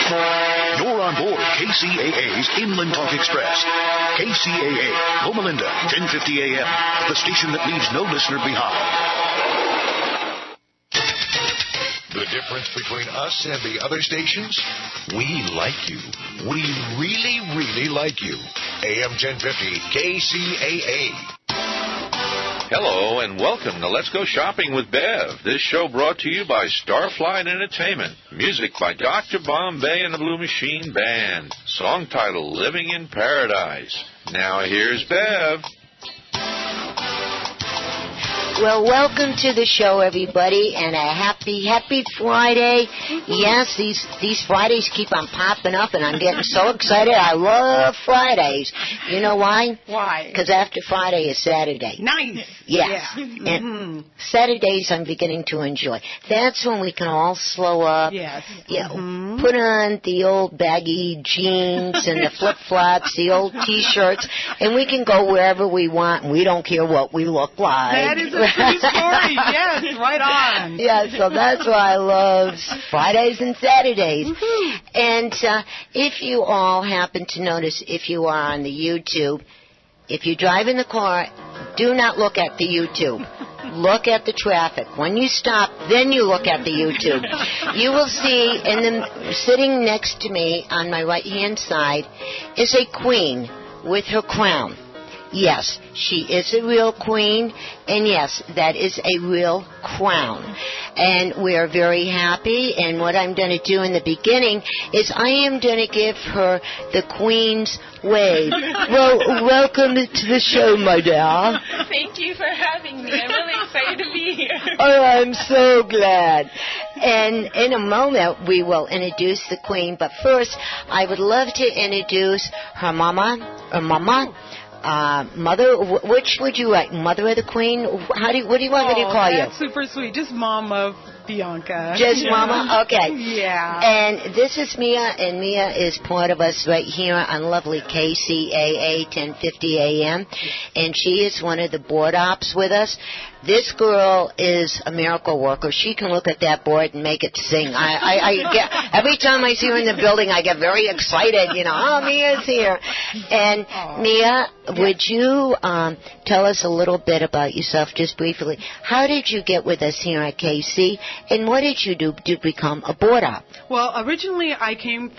You're on board KCAA's Inland Talk Express. KCAA, Loma Linda, 1050 AM, the station that leaves no listener behind. The difference between us and the other stations? We like you. We really, really like you. AM 1050 KCAA. Hello and welcome to Let's Go Shopping with Bev. This show brought to you by Starflight Entertainment. Music by Dr. Bombay and the Blue Machine Band. Song title, Living in Paradise. Now here's Bev. Well, welcome to the show, everybody, and a happy Friday. Yes, these Fridays keep on popping up, and I'm getting so excited. I love Fridays. You know why? Why? Because after Friday is Saturday. Nice. Yes. Yeah. And Saturdays I'm beginning to enjoy. That's when we can all slow up. Yes. Yeah. Put on the old baggy jeans and the flip-flops, the old T-shirts, and we can go wherever we want, and we don't care what we look like. That is a true story. Yes, right on. Yeah, so that's why I love Fridays and Saturdays. And if you all happen to notice, if you are on the YouTube, if you drive in the car, do not look at the YouTube. Look at the traffic. When you stop, then you look at the YouTube. You will see, sitting next to me on my right-hand side is a queen with her crown. Yes, she is a real queen, and yes, that is a real crown. And we are very happy, and what I'm going to do in the beginning is I am going to give her the queen's wave. Well, welcome to the show, my dear. Thank you for having me. I'm really excited to be here. Oh, I'm so glad. And in a moment, we will introduce the queen, but first, I would love to introduce her mama, mother, which would you like? Mother of the Queen? What do you want me to call you? That's super sweet. Just Mom of Bianca. Just Mama? Okay. Yeah. And this is Mia, and Mia is part of us right here on lovely KCAA 1050 AM. And she is one of the board ops with us. This girl is a miracle worker. She can look at that board and make it sing. I get, every time I see her in the building, I get very excited. You know, oh, Mia's here. And Mia, would you tell us a little bit about yourself, just briefly? How did you get with us here at KC, and what did you do to become a board op? Well, originally I come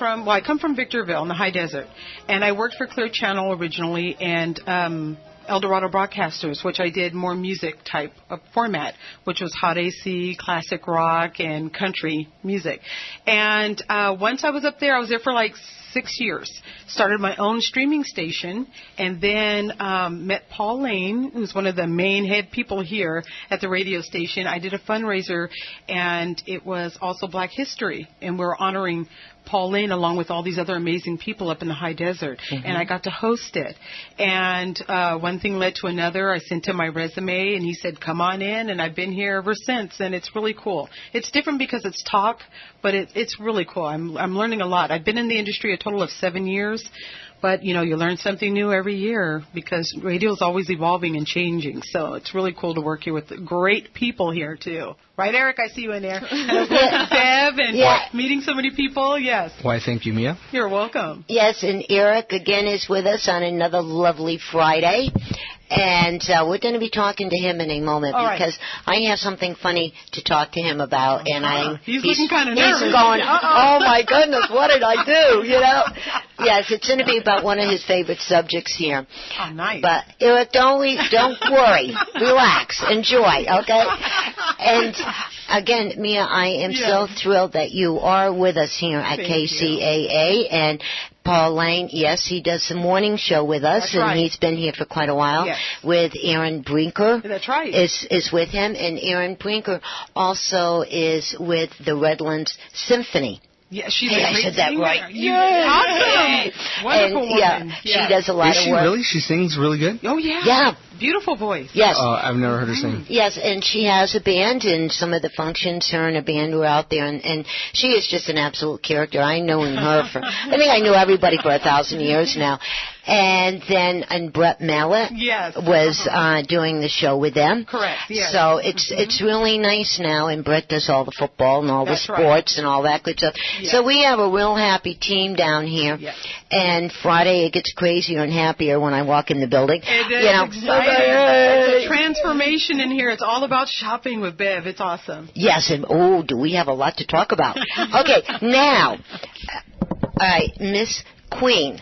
from Victorville in the high desert, and I worked for Clear Channel originally, and Eldorado Broadcasters, which I did more music type of format, which was hot AC, classic rock, and country music. And once I was up there, I was there for like 6 years. Started my own streaming station, and then met Paul Lane, who's one of the main head people here at the radio station. I did a fundraiser, and it was also Black History, and we're honoring Paul Lane along with all these other amazing people up in the high desert, and I got to host it. And one thing led to another. I sent him my resume, and he said, come on in, and I've been here ever since, and it's really cool. It's different because it's talk, but it's really cool. I'm learning a lot. I've been in the industry a total of 7 years, but, you know, you learn something new every year because radio is always evolving and changing, so it's really cool to work here with great people here, too. Right, Eric? I see you in there. And Bev and meeting so many people. Yes. Why, thank you, Mia. You're welcome. Yes, and Eric, again, is with us on another lovely Friday. And we're going to be talking to him in a moment because I have something funny to talk to him about. And he's looking kind of nervous. He's going, oh, my goodness, what did I do? You know? Yes, it's going to be about one of his favorite subjects here. Oh, nice. But, Eric, don't worry. Relax. Enjoy, okay? And, again, Mia, I am so thrilled that you are with us here at KCAA. And Paul Lane, yes, he does the morning show with us, and he's been here for quite a while with Aaron Brinker. That's right. Is with him, and Aaron Brinker also is with the Redlands Symphony. Yeah, she's I said that right. Yeah. Awesome. Wonderful woman. Yeah, she does a lot of work. Really? She sings really good? Oh, yeah. Yeah. Beautiful voice. Yes. I've never heard her sing. Yes, and she has a band, and some of the functions, her and a band were out there, and she is just an absolute character. I know her I think I knew everybody for 1,000 years now. And Brett Mallet was doing the show with them. Correct. Yes. So it's really nice now, and Brett does all the football and all the sports and all that good stuff. Yes. So we have a real happy team down here. Yes. And Friday it gets crazier and happier when I walk in the building. It is exciting. It's a transformation in here. It's all about shopping with Bev. It's awesome. Yes, and do we have a lot to talk about. Okay, now, all right, Miss Queen.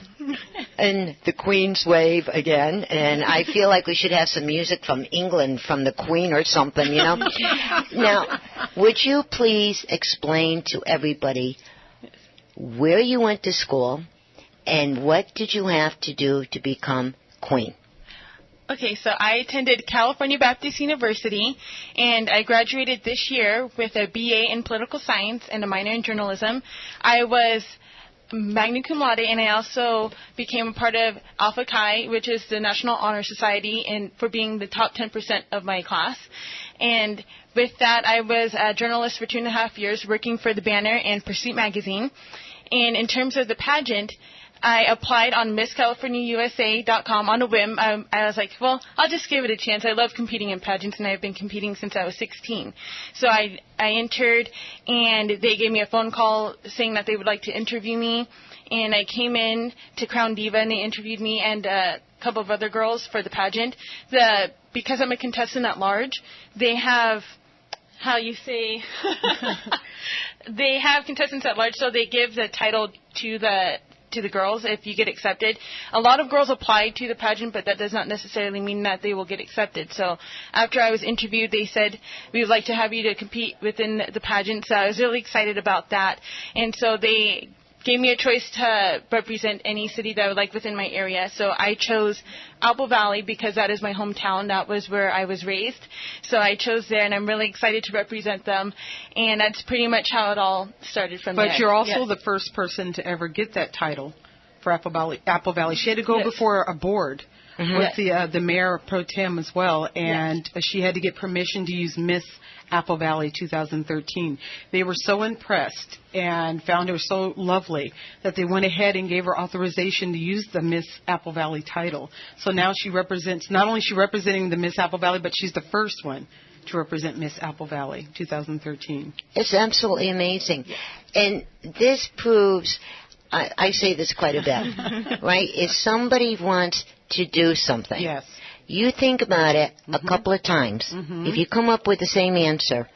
And the Queen's wave again, and I feel like we should have some music from England, from the Queen or something, you know. Now, would you please explain to everybody where you went to school and what did you have to do to become Queen? Okay, so I attended California Baptist University, and I graduated this year with a BA in political science and a minor in journalism. I was magna cum laude, and I also became a part of Alpha Chi, which is the National Honor Society, and for being the top 10% of my class. And with that, I was a journalist for 2.5 years, working for the Banner and Pursuit magazine. And in terms of the pageant, I applied on MissCaliforniaUSA.com on a whim. I was like, well, I'll just give it a chance. I love competing in pageants, and I've been competing since I was 16. So I entered, and they gave me a phone call saying that they would like to interview me. And I came in to Crown Diva, and they interviewed me and a couple of other girls for the pageant. Because I'm a contestant at large, they have, how you say, they have contestants at large, so they give the title to the girls if you get accepted. A lot of girls apply to the pageant, but that does not necessarily mean that they will get accepted. So after I was interviewed, they said, we would like to have you to compete within the pageant. So I was really excited about that. And so they gave me a choice to represent any city that I would like within my area. So I chose Apple Valley because that is my hometown. That was where I was raised. So I chose there, and I'm really excited to represent them. And that's pretty much how it all started from there. But you're also the first person to ever get that title for Apple Valley. She had to go before a board with the mayor pro tem as well, and she had to get permission to use Miss Apple Valley 2013. They were so impressed and found her so lovely that they went ahead and gave her authorization to use the Miss Apple Valley title. So now she represents, not only is she representing the Miss Apple Valley, but she's the first one to represent Miss Apple Valley 2013. It's absolutely amazing. And this proves, I say this quite a bit, right? If somebody wants to do something, you think about it a couple of times. If you come up with the same answer,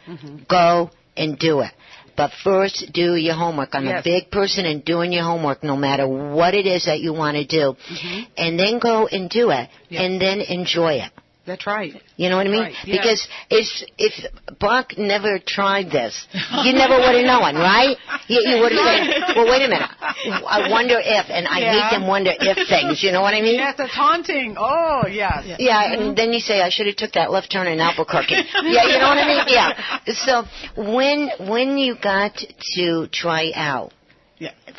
go and do it. But first, do your homework. I'm a big person in doing your homework, no matter what it is that you want to do. And then go and do it, and then enjoy it. That's right. You know what I mean? Right. Because if Buck never tried this, you never would have known, right? You would have said, well, wait a minute. I wonder if, and I hate them wonder if things. You know what I mean? Yes, the taunting. Oh, yes. Yeah, and then you say, I should have took that left turn in Albuquerque. Yeah, you know what I mean? Yeah. So when you got to try out,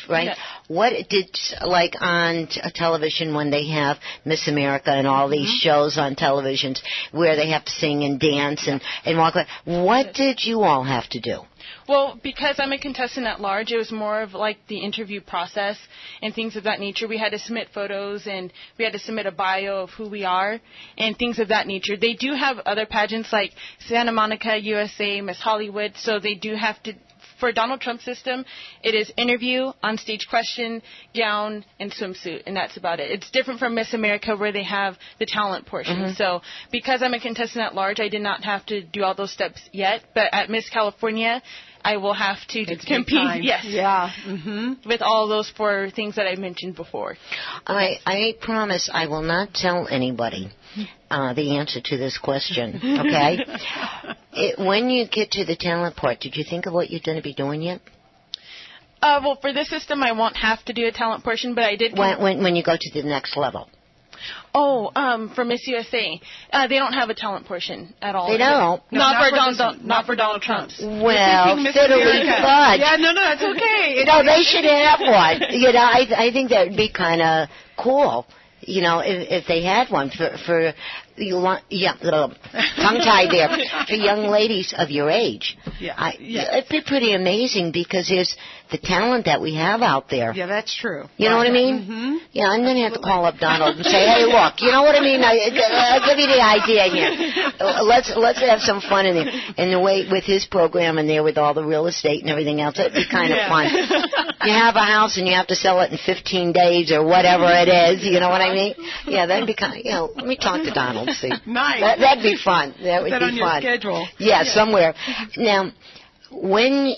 right? Yeah. What did, like on television when they have Miss America and all these shows on televisions where they have to sing and dance and walk around, what did you all have to do? Well, because I'm a contestant at large, it was more of like the interview process and things of that nature. We had to submit photos and we had to submit a bio of who we are and things of that nature. They do have other pageants like Santa Monica, USA, Miss Hollywood, so they do have to. For Donald Trump's system, it is interview, on-stage question, gown, and swimsuit, and that's about it. It's different from Miss America where they have the talent portion. So because I'm a contestant at large, I did not have to do all those steps yet. But at Miss California, I will have to compete, with all those 4 things that I mentioned before. I promise I will not tell anybody the answer to this question, okay? When you get to the talent part, did you think of what you're going to be doing yet? Well, for this system, I won't have to do a talent portion, but I did. When you go to the next level. Oh, for Miss USA, they don't have a talent portion at all. They don't. Not for Donald Trump's. Well, fiddly fudge. Yeah, no, that's okay. No, they should have one. You know, I think that would be kind of cool. You know, if they had one for tongue-tied there, for young ladies of your age. Yeah. It'd be pretty amazing because there's the talent that we have out there. Yeah, that's true. You know what I mean? Mm-hmm. Yeah, I'm going to have to call up Donald and say, hey, look, you know what I mean? I'll give you the idea here. Let's have some fun in there. And the way with his program in there with all the real estate and everything else, it'd be kind of fun. You have a house and you have to sell it in 15 days or whatever it is. You know what I mean? Yeah, that'd be kind of, let me talk to Donald and see. Nice. That'd be fun. That would be on fun. Your schedule. Yeah, somewhere. Now, when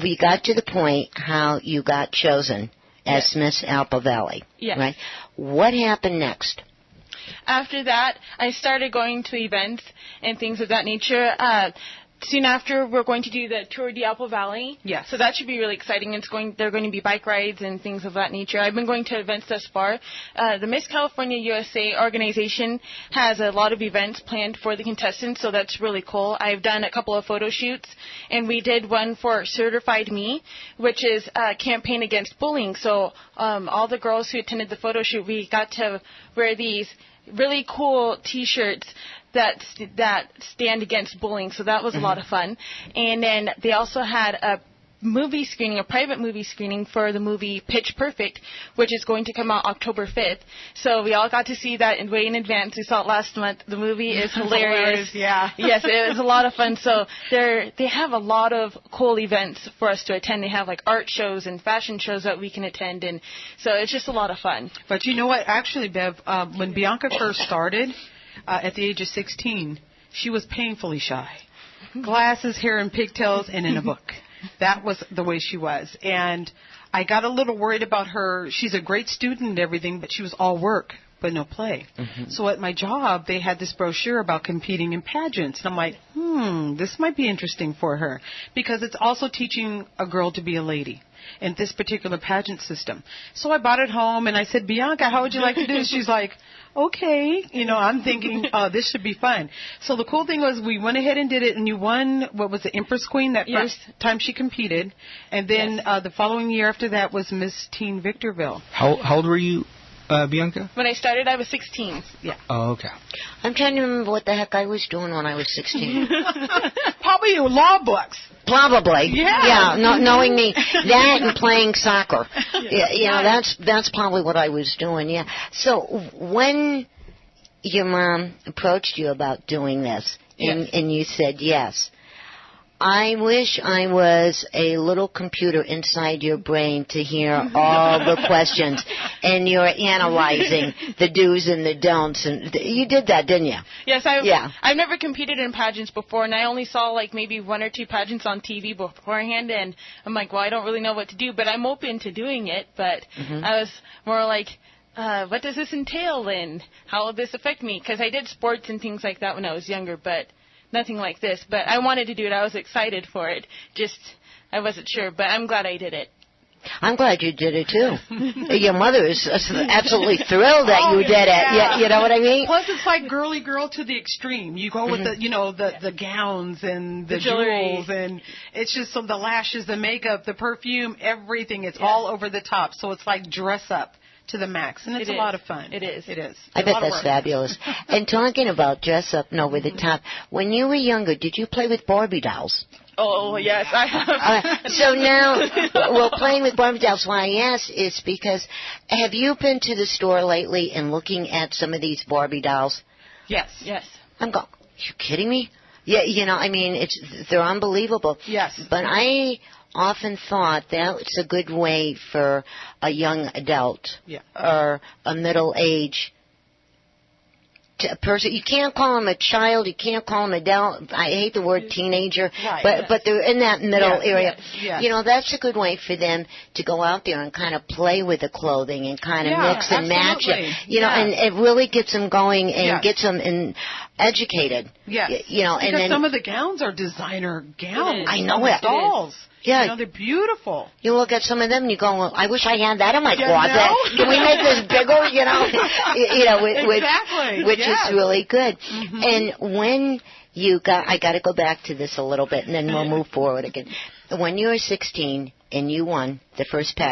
we got to the point how you got chosen as Miss Apple Valley, right? What happened next? After that, I started going to events and things of that nature. Soon after, we're going to do the Tour de Apple Valley. Yes. So that should be really exciting. There are going to be bike rides and things of that nature. I've been going to events thus far. The Miss California USA organization has a lot of events planned for the contestants, so that's really cool. I've done a couple of photo shoots, and we did one for Certified Me, which is a campaign against bullying. So all the girls who attended the photo shoot, we got to wear these really cool T-shirts that stand against bullying, so that was a lot of fun. And then they also had a movie screening, a private movie screening for the movie Pitch Perfect, which is going to come out October 5th. So we all got to see that way in advance. We saw it last month. The movie is hilarious. Yeah. Yes, it was a lot of fun. So they have a lot of cool events for us to attend. They have like art shows and fashion shows that we can attend, and so it's just a lot of fun. But you know what? Actually, Bev, when Bianca first started, at the age of 16, she was painfully shy. Glasses, hair, and pigtails, and in a book. That was the way she was. And I got a little worried about her. She's a great student and everything, but she was all work, but no play. Mm-hmm. So at my job, they had this brochure about competing in pageants. And I'm like, this might be interesting for her. Because it's also teaching a girl to be a lady in this particular pageant system. So I brought it home, and I said, Bianca, how would you like to do this? She's like, okay. I'm thinking, this should be fun. So the cool thing was we went ahead and did it, and you won, what was it, Empress Queen that first time she competed. And then the following year after that was Miss Teen Victorville. How old were you, Bianca? When I started, I was 16. Yeah. Oh, okay. I'm trying to remember what the heck I was doing when I was 16. Probably your law books. Probably. Yeah. Knowing me. That and playing soccer. That's probably what I was doing, yeah. So when your mom approached you about doing this, and you said yes, I wish I was a little computer inside your brain to hear all the questions, and you're analyzing the do's and the don'ts. And you did that, didn't you? Yes, I've never competed in pageants before, and I only saw like maybe one or two pageants on TV beforehand, and I'm like, well, I don't really know what to do, but I'm open to doing it. But I was more like, what does this entail, and how will this affect me? Because I did sports and things like that when I was younger, but nothing like this. But I wanted to do it. I was excited for it. Just, I wasn't sure, but I'm glad I did it. I'm glad you did it, too. Your mother is absolutely thrilled that you did it. Yeah, you know what I mean? Plus, it's like girly girl to the extreme. You go with the gowns and the jewels, and it's just the lashes, the makeup, the perfume, everything. It's all over the top. So it's like dress up to the max, and it's a lot of fun. It is. It is. I bet that's fabulous. And talking about dress up and over the top, when you were younger, did you play with Barbie dolls? Oh, yes, I have. So now, playing with Barbie dolls, why I ask is because, have you been to the store lately and looking at some of these Barbie dolls? Yes. I'm going, are you kidding me? Yeah, they're unbelievable. Yes. But I often thought that's a good way for a young adult or a middle-aged person. You can't call them a child. You can't call them adult. I hate the word teenager, but they're in that middle area. Yes. That's a good way for them to go out there and kind of play with the clothing and kind of mix and match it. And it really gets them going and gets them educated. Yes. And then some of the gowns are designer gowns. I know it. Dolls. Yeah. They're beautiful. You look at some of them and you go, well, I wish I had that in my closet. Can we make this bigger? Exactly. Which is really good. Mm-hmm. And when I got to go back to this a little bit and then we'll move forward again. When you were 16 and you won the first pageant,